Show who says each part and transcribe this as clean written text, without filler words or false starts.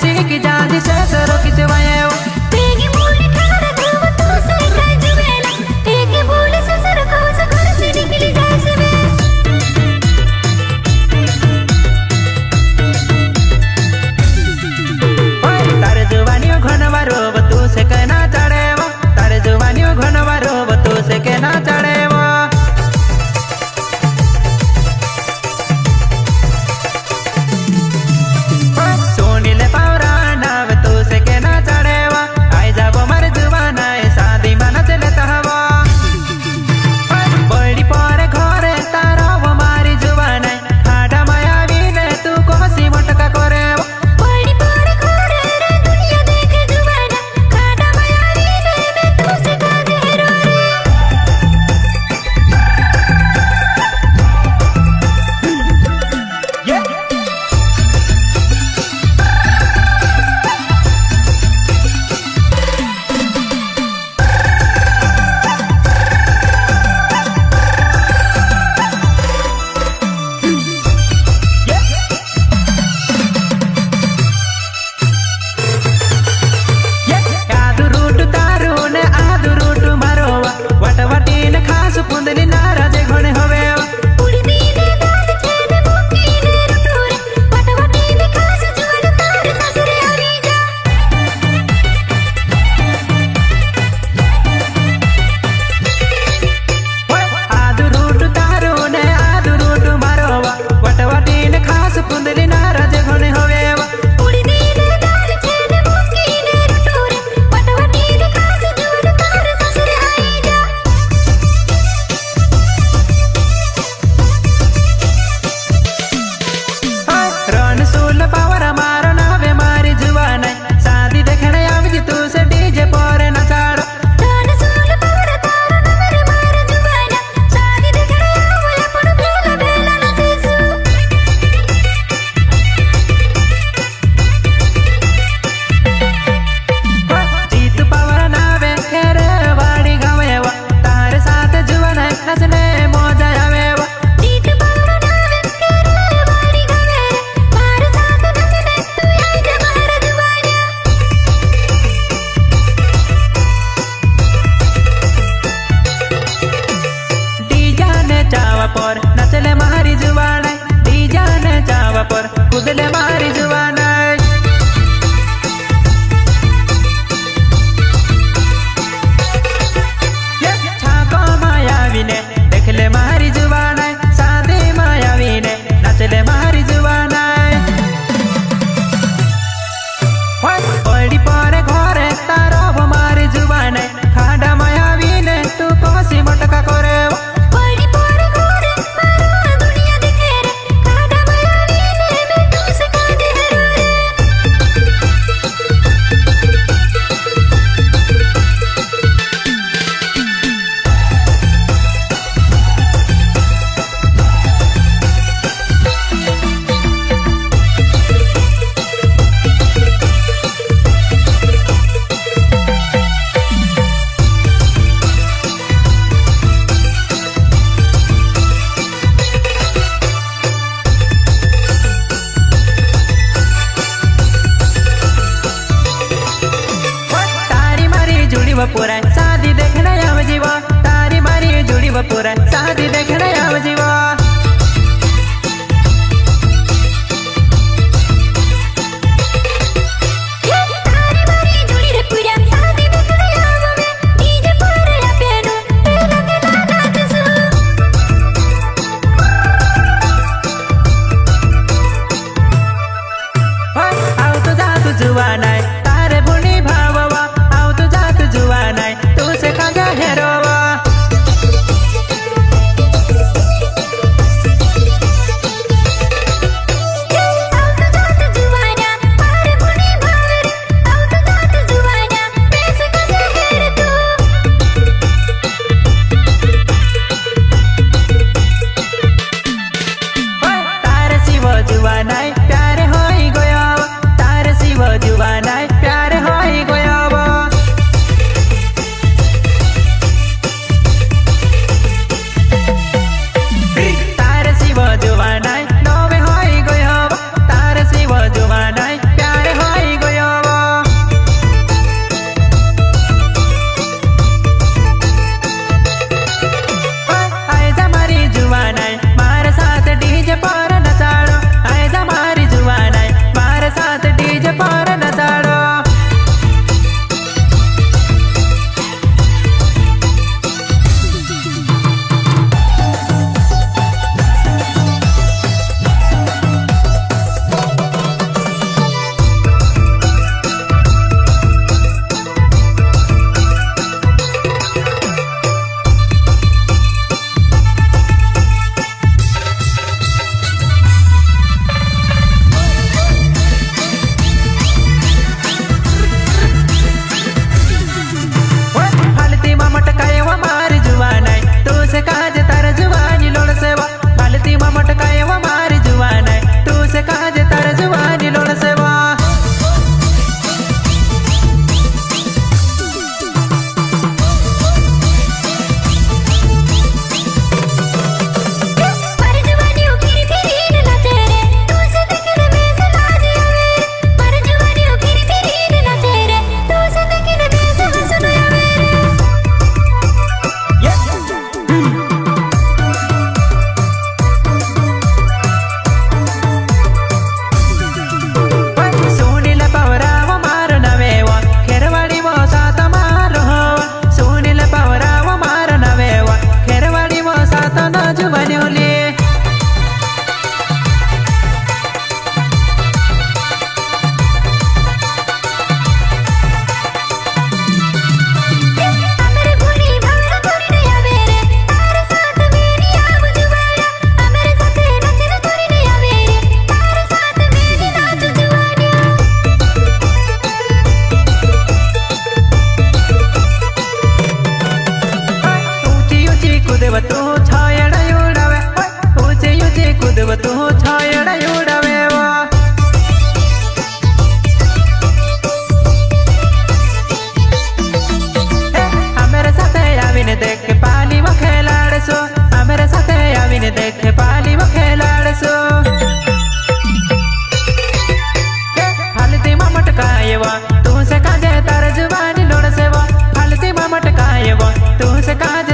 Speaker 1: सीख जादी से सरो किचवायो
Speaker 2: तेगी बोले खाना धोव तो से काय जुवेला तेगी बोले ससुर को सकर से निकली जाए से वे
Speaker 1: तारे जुवानियों घनवा रोब तू से कहना चढ़ेवा तारे जुवानियों घनवा रोब तू से कहना चढ़ेवा पर नचले मारी जुवान डीजा ने चावा पर कुदले मारी जुवान छाको मायावी ने देखले मारी जुवान सादे मायावी ने नचले मारी जुवान पड़ी पर घरे तारो मारी जुवान खाड़ा मायावी ने तू कोसी मटका करे पूरा शादी देखने आव जीवा तारी मारी जुड़ी वो पूरा शादी देखने आव जीवा आओ तो जा तू जुवान है तारे भुनी भाववा आओ तो जा तू जुवान है तू से कांगा हेरोवा तारे शिव जुवान है प्यारे होई गया तारे शिव जुवान है प्यारे होई गया तारे शिव जुवान है नवे होई गया तारे शिव जुवान है प्यारे होई वो तू से काज